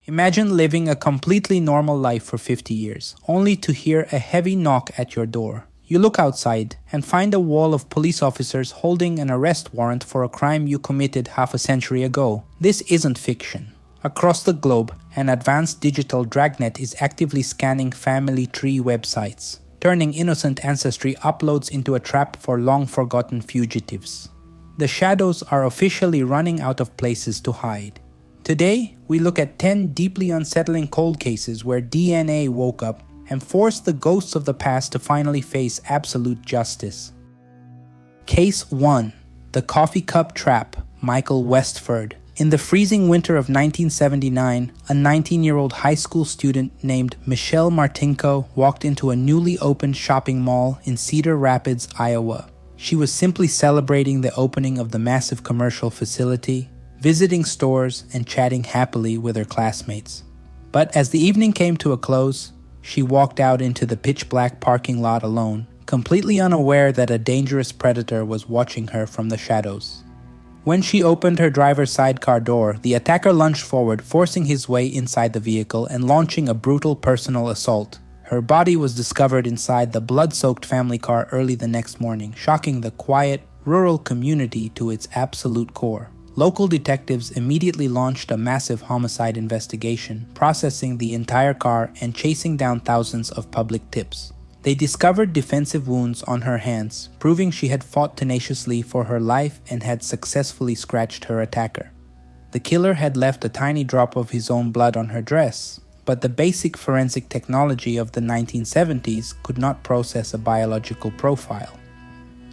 Imagine living a completely normal life for 50 years, only to hear a heavy knock at your door. You look outside and find a wall of police officers holding an arrest warrant for a crime you committed half a century ago. This isn't fiction. Across the globe, an advanced digital dragnet is actively scanning family tree websites, turning innocent ancestry uploads into a trap for long-forgotten fugitives. The shadows are officially running out of places to hide. Today, we look at 10 deeply unsettling cold cases where DNA woke up and forced the ghosts of the past to finally face absolute justice. Case 1. The Coffee Cup Trap, Michael Westford. In the freezing winter of 1979, a 19-year-old high school student named Michelle Martinko walked into a newly opened shopping mall in Cedar Rapids, Iowa. She was simply celebrating the opening of the massive commercial facility, visiting stores, and chatting happily with her classmates. But as the evening came to a close, she walked out into the pitch-black parking lot alone, completely unaware that a dangerous predator was watching her from the shadows. When she opened her driver's sidecar door, the attacker lunged forward, forcing his way inside the vehicle and launching a brutal personal assault. Her body was discovered inside the blood-soaked family car early the next morning, shocking the quiet, rural community to its absolute core. Local detectives immediately launched a massive homicide investigation, processing the entire car and chasing down thousands of public tips. They discovered defensive wounds on her hands, proving she had fought tenaciously for her life and had successfully scratched her attacker. The killer had left a tiny drop of his own blood on her dress, but the basic forensic technology of the 1970s could not process a biological profile.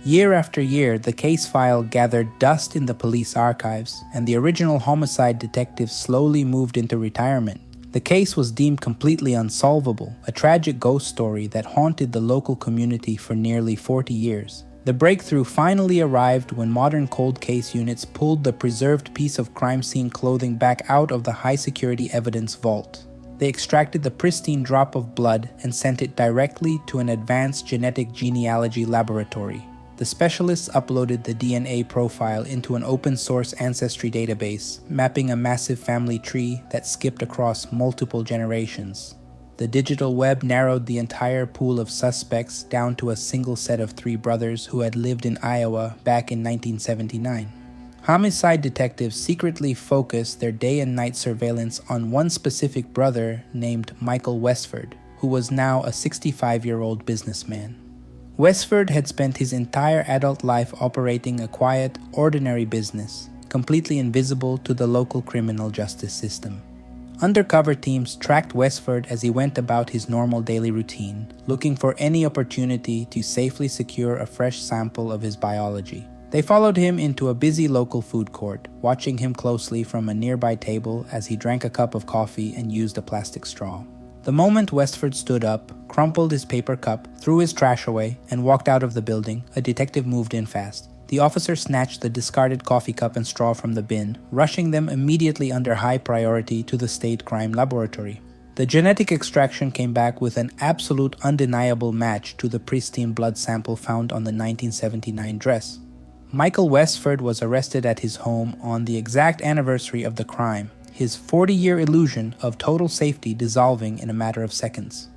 Year after year, the case file gathered dust in the police archives, and the original homicide detectives slowly moved into retirement. The case was deemed completely unsolvable, a tragic ghost story that haunted the local community for nearly 40 years. The breakthrough finally arrived when modern cold case units pulled the preserved piece of crime scene clothing back out of the high-security evidence vault. They extracted the pristine drop of blood and sent it directly to an advanced genetic genealogy laboratory. The specialists uploaded the DNA profile into an open-source ancestry database, mapping a massive family tree that skipped across multiple generations. The digital web narrowed the entire pool of suspects down to a single set of 3 brothers who had lived in Iowa back in 1979. Homicide detectives secretly focused their day and night surveillance on one specific brother named Michael Westford, who was now a 65-year-old businessman. Westford had spent his entire adult life operating a quiet, ordinary business, completely invisible to the local criminal justice system. Undercover teams tracked Westford as he went about his normal daily routine, looking for any opportunity to safely secure a fresh sample of his biology. They followed him into a busy local food court, watching him closely from a nearby table as he drank a cup of coffee and used a plastic straw. The moment Westford stood up, crumpled his paper cup, threw his trash away, and walked out of the building, a detective moved in fast. The officer snatched the discarded coffee cup and straw from the bin, rushing them immediately under high priority to the state crime laboratory. The genetic extraction came back with an absolute undeniable match to the pristine blood sample found on the 1979 dress. Michael Westford was arrested at his home on the exact anniversary of the crime, his 40-year illusion of total safety dissolving in a matter of seconds.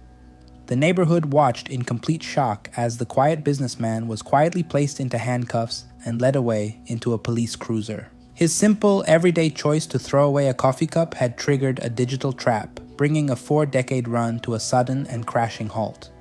The neighborhood watched in complete shock as the quiet businessman was quietly placed into handcuffs and led away into a police cruiser. His simple, everyday choice to throw away a coffee cup had triggered a digital trap, bringing a 4-decade run to a sudden and crashing halt.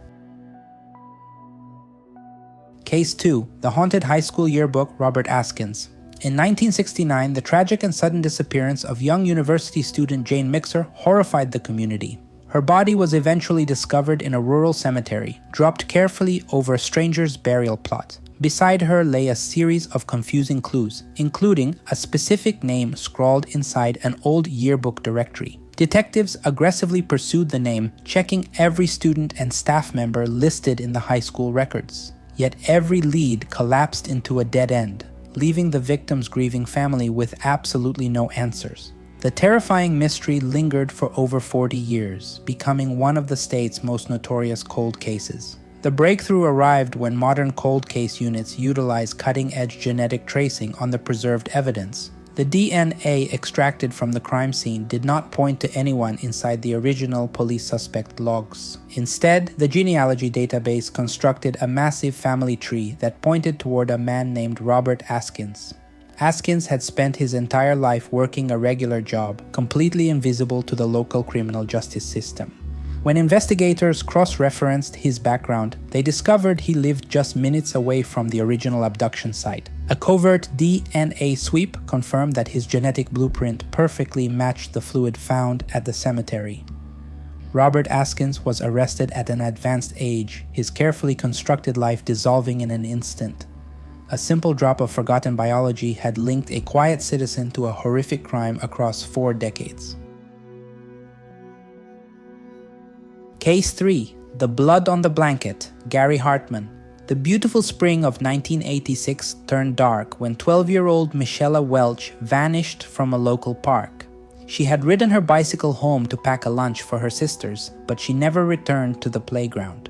Case 2. The Haunted High School Yearbook, Robert Askins. In 1969, the tragic and sudden disappearance of young university student Jane Mixer horrified the community. Her body was eventually discovered in a rural cemetery, dropped carefully over a stranger's burial plot. Beside her lay a series of confusing clues, including a specific name scrawled inside an old yearbook directory. Detectives aggressively pursued the name, checking every student and staff member listed in the high school records. Yet every lead collapsed into a dead end, leaving the victim's grieving family with absolutely no answers. The terrifying mystery lingered for over 40 years, becoming one of the state's most notorious cold cases. The breakthrough arrived when modern cold case units utilize cutting-edge genetic tracing on the preserved evidence. The DNA extracted from the crime scene did not point to anyone inside the original police suspect logs. Instead, the genealogy database constructed a massive family tree that pointed toward a man named Robert Askins. Askins had spent his entire life working a regular job, completely invisible to the local criminal justice system. When investigators cross-referenced his background, they discovered he lived just minutes away from the original abduction site. A covert DNA sweep confirmed that his genetic blueprint perfectly matched the fluid found at the cemetery. Robert Askins was arrested at an advanced age, his carefully constructed life dissolving in an instant. A simple drop of forgotten biology had linked a quiet citizen to a horrific crime across 4 decades. Case 3. The Blood on the Blanket, Gary Hartman. The beautiful spring of 1986 turned dark when 12-year-old Michelle Welch vanished from a local park. She had ridden her bicycle home to pack a lunch for her sisters, but she never returned to the playground.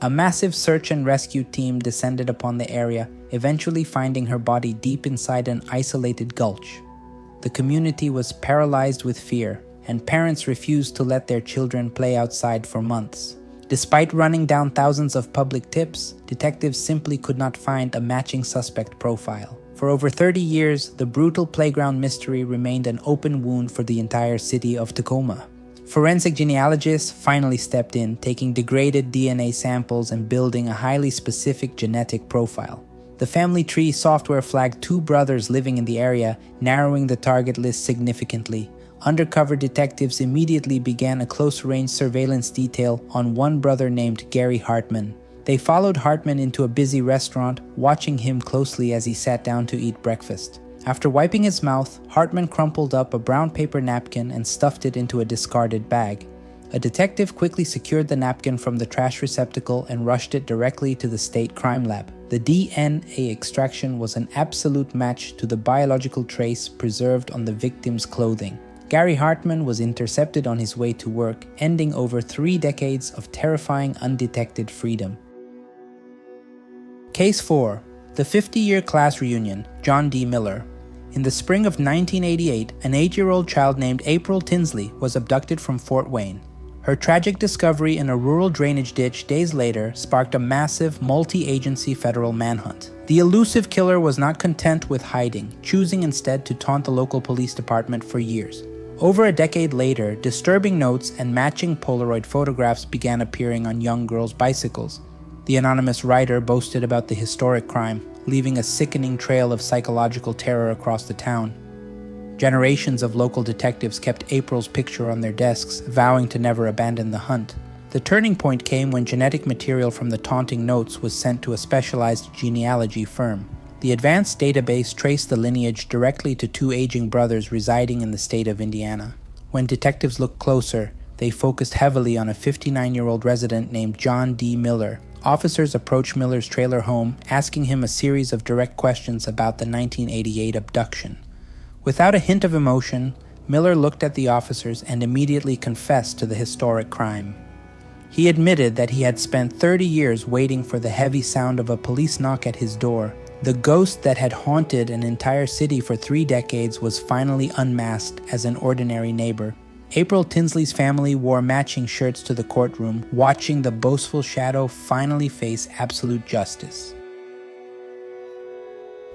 A massive search and rescue team descended upon the area, eventually finding her body deep inside an isolated gulch. The community was paralyzed with fear, and parents refused to let their children play outside for months. Despite running down thousands of public tips, detectives simply could not find a matching suspect profile. For over 30 years, the brutal playground mystery remained an open wound for the entire city of Tacoma. Forensic genealogists finally stepped in, taking degraded DNA samples and building a highly specific genetic profile. The family tree software flagged 2 brothers living in the area, narrowing the target list significantly. Undercover detectives immediately began a close-range surveillance detail on one brother named Gary Hartman. They followed Hartman into a busy restaurant, watching him closely as he sat down to eat breakfast. After wiping his mouth, Hartman crumpled up a brown paper napkin and stuffed it into a discarded bag. A detective quickly secured the napkin from the trash receptacle and rushed it directly to the state crime lab. The DNA extraction was an absolute match to the biological trace preserved on the victim's clothing. Gary Hartman was intercepted on his way to work, ending over 3 decades of terrifying undetected freedom. Case 4. The 50-year class reunion, John D. Miller. In the spring of 1988, an 8-year-old child named April Tinsley was abducted from Fort Wayne. Her tragic discovery in a rural drainage ditch days later sparked a massive, multi-agency federal manhunt. The elusive killer was not content with hiding, choosing instead to taunt the local police department for years. Over a decade later, disturbing notes and matching Polaroid photographs began appearing on young girls' bicycles. The anonymous writer boasted about the historic crime, leaving a sickening trail of psychological terror across the town. Generations of local detectives kept April's picture on their desks, vowing to never abandon the hunt. The turning point came when genetic material from the taunting notes was sent to a specialized genealogy firm. The advanced database traced the lineage directly to 2 aging brothers residing in the state of Indiana. When detectives looked closer, they focused heavily on a 59-year-old resident named John D. Miller. Officers approached Miller's trailer home, asking him a series of direct questions about the 1988 abduction. Without a hint of emotion, Miller looked at the officers and immediately confessed to the historic crime. He admitted that he had spent 30 years waiting for the heavy sound of a police knock at his door. The ghost that had haunted an entire city for 3 decades was finally unmasked as an ordinary neighbor. April Tinsley's family wore matching shirts to the courtroom, watching the boastful shadow finally face absolute justice.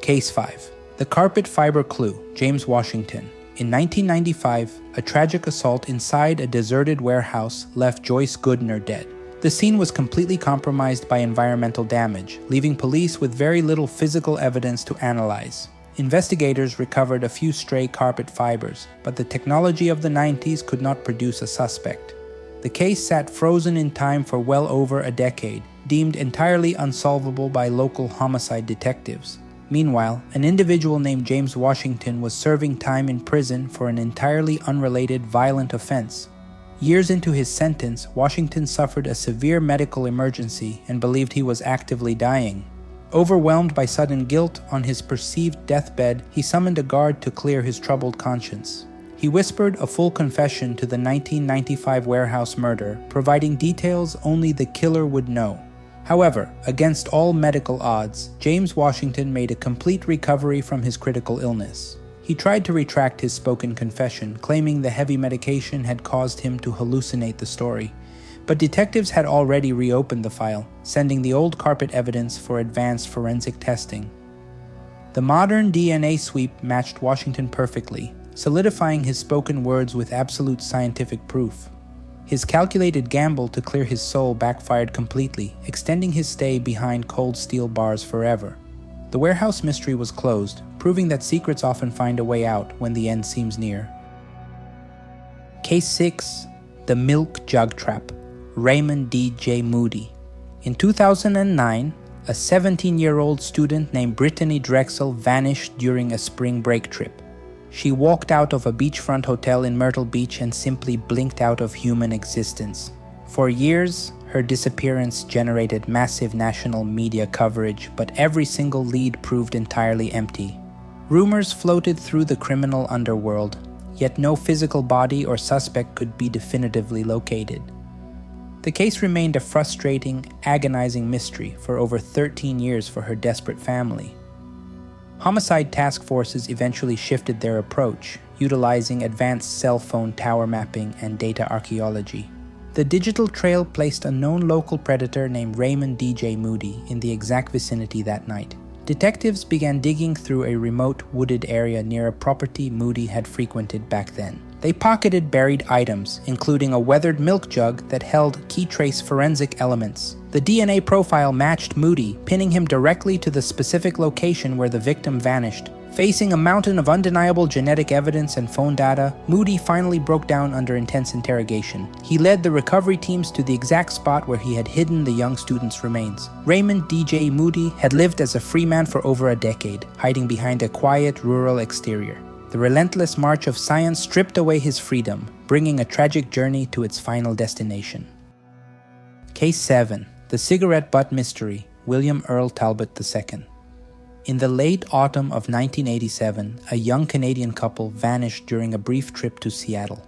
Case 5. The Carpet Fiber Clue, James Washington. In 1995, a tragic assault inside a deserted warehouse left Joyce Goodner dead. The scene was completely compromised by environmental damage, leaving police with very little physical evidence to analyze. Investigators recovered a few stray carpet fibers, but the technology of the 90s could not produce a suspect. The case sat frozen in time for well over a decade, deemed entirely unsolvable by local homicide detectives. Meanwhile, an individual named James Washington was serving time in prison for an entirely unrelated violent offense. Years into his sentence, Washington suffered a severe medical emergency and believed he was actively dying. Overwhelmed by sudden guilt on his perceived deathbed, he summoned a guard to clear his troubled conscience. He whispered a full confession to the 1995 warehouse murder, providing details only the killer would know. However, against all medical odds, James Washington made a complete recovery from his critical illness. He tried to retract his spoken confession, claiming the heavy medication had caused him to hallucinate the story. But detectives had already reopened the file, sending the old carpet evidence for advanced forensic testing. The modern DNA sweep matched Washington perfectly, solidifying his spoken words with absolute scientific proof. His calculated gamble to clear his soul backfired completely, extending his stay behind cold steel bars forever. The warehouse mystery was closed, proving that secrets often find a way out when the end seems near. Case 6. The Milk Jug Trap. Raymond D.J. Moody. In 2009, a 17-year-old student named Brittany Drexel vanished during a spring break trip. She walked out of a beachfront hotel in Myrtle Beach and simply blinked out of human existence. For years, her disappearance generated massive national media coverage, but every single lead proved entirely empty. Rumors floated through the criminal underworld, yet no physical body or suspect could be definitively located. The case remained a frustrating, agonizing mystery for over 13 years for her desperate family. Homicide task forces eventually shifted their approach, utilizing advanced cell phone tower mapping and data archaeology. The digital trail placed a known local predator named Raymond D.J. Moody in the exact vicinity that night. Detectives began digging through a remote wooded area near a property Moody had frequented back then. They pocketed buried items, including a weathered milk jug that held key trace forensic elements. The DNA profile matched Moody, pinning him directly to the specific location where the victim vanished. Facing a mountain of undeniable genetic evidence and phone data, Moody finally broke down under intense interrogation. He led the recovery teams to the exact spot where he had hidden the young student's remains. Raymond D.J. Moody had lived as a free man for over a decade, hiding behind a quiet, rural exterior. The relentless march of science stripped away his freedom, bringing a tragic journey to its final destination. Case 7. The Cigarette Butt Mystery. William Earl Talbot II. In the late autumn of 1987, a young Canadian couple vanished during a brief trip to Seattle.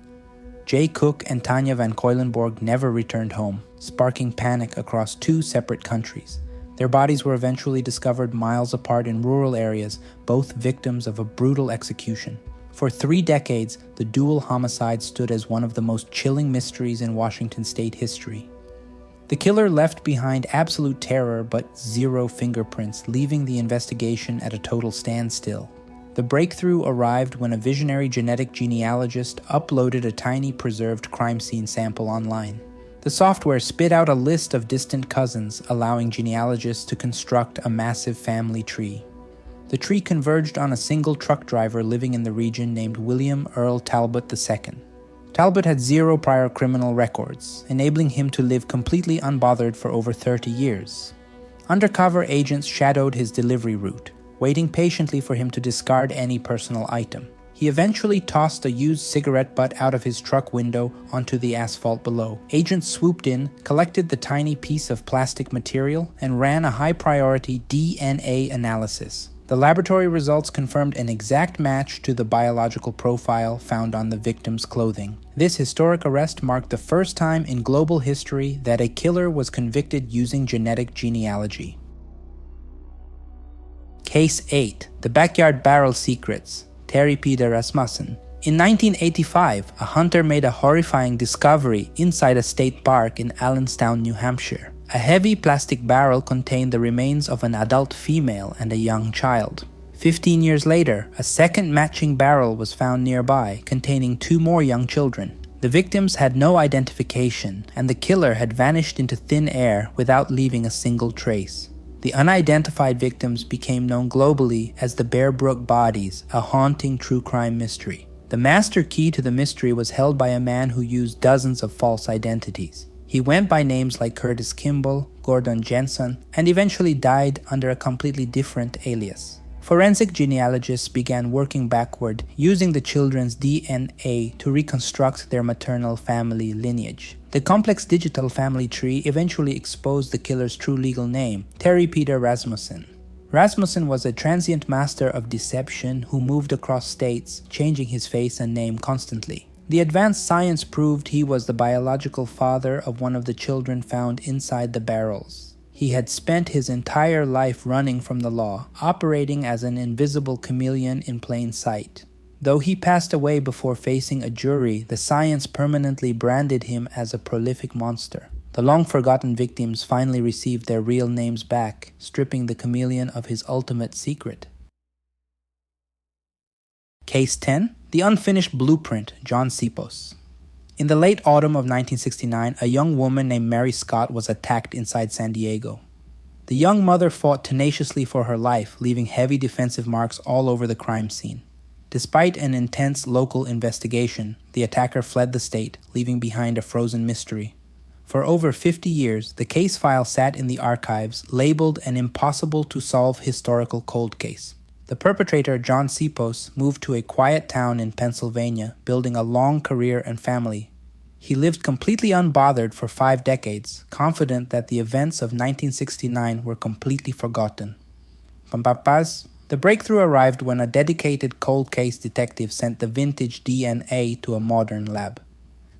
Jay Cook and Tanya Van Coilenborg never returned home, sparking panic across two separate countries. Their bodies were eventually discovered miles apart in rural areas, both victims of a brutal execution. For 3 decades, the dual homicide stood as one of the most chilling mysteries in Washington state history. The killer left behind absolute terror but 0 fingerprints, leaving the investigation at a total standstill. The breakthrough arrived when a visionary genetic genealogist uploaded a tiny preserved crime scene sample online. The software spit out a list of distant cousins, allowing genealogists to construct a massive family tree. The tree converged on a single truck driver living in the region named William Earl Talbot II. Talbot had 0 prior criminal records, enabling him to live completely unbothered for over 30 years. Undercover agents shadowed his delivery route, waiting patiently for him to discard any personal item. He eventually tossed a used cigarette butt out of his truck window onto the asphalt below. Agents swooped in, collected the tiny piece of plastic material, and ran a high-priority DNA analysis. The laboratory results confirmed an exact match to the biological profile found on the victim's clothing. This historic arrest marked the first time in global history that a killer was convicted using genetic genealogy. Case 8. The Backyard Barrel Secrets. Terry Peter Rasmussen. In 1985, a hunter made a horrifying discovery inside a state park in Allenstown, New Hampshire. A heavy plastic barrel contained the remains of an adult female and a young child. 15 years later, a second matching barrel was found nearby, containing 2 more young children. The victims had no identification, and the killer had vanished into thin air without leaving a single trace. The unidentified victims became known globally as the Bear Brook Bodies, a haunting true crime mystery. The master key to the mystery was held by a man who used dozens of false identities. He went by names like Curtis Kimball, Gordon Jensen, and eventually died under a completely different alias. Forensic genealogists began working backward, using the children's DNA to reconstruct their maternal family lineage. The complex digital family tree eventually exposed the killer's true legal name, Terry Peter Rasmussen. Rasmussen was a transient master of deception who moved across states, changing his face and name constantly. The advanced science proved he was the biological father of one of the children found inside the barrels. He had spent his entire life running from the law, operating as an invisible chameleon in plain sight. Though he passed away before facing a jury, the science permanently branded him as a prolific monster. The long-forgotten victims finally received their real names back, stripping the chameleon of his ultimate secret. Case 10. The Unfinished Blueprint, John Sipos. In the late autumn of 1969, a young woman named Mary Scott was attacked inside San Diego. The young mother fought tenaciously for her life, leaving heavy defensive marks all over the crime scene. Despite an intense local investigation, the attacker fled the state, leaving behind a frozen mystery. For over 50 years, the case file sat in the archives, labeled an impossible-to-solve historical cold case. The perpetrator, John Sipos, moved to a quiet town in Pennsylvania, building a long career and family. He lived completely unbothered for 5 decades, confident that the events of 1969 were completely forgotten. Pampapas, the breakthrough arrived when a dedicated cold case detective sent the vintage DNA to a modern lab.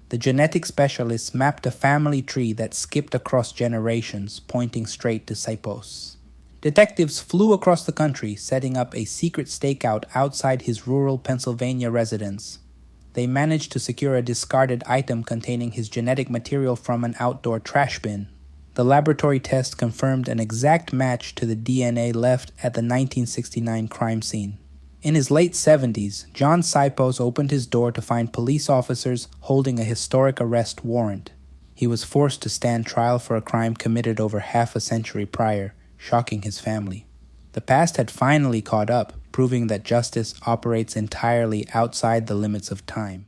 The genetic specialists mapped a family tree that skipped across generations, pointing straight to Sipos. Detectives flew across the country, setting up a secret stakeout outside his rural Pennsylvania residence. They managed to secure a discarded item containing his genetic material from an outdoor trash bin. The laboratory test confirmed an exact match to the DNA left at the 1969 crime scene. In his late 70s, John Sipos opened his door to find police officers holding a historic arrest warrant. He was forced to stand trial for a crime committed over half a century prior, shocking his family. The past had finally caught up, proving that justice operates entirely outside the limits of time.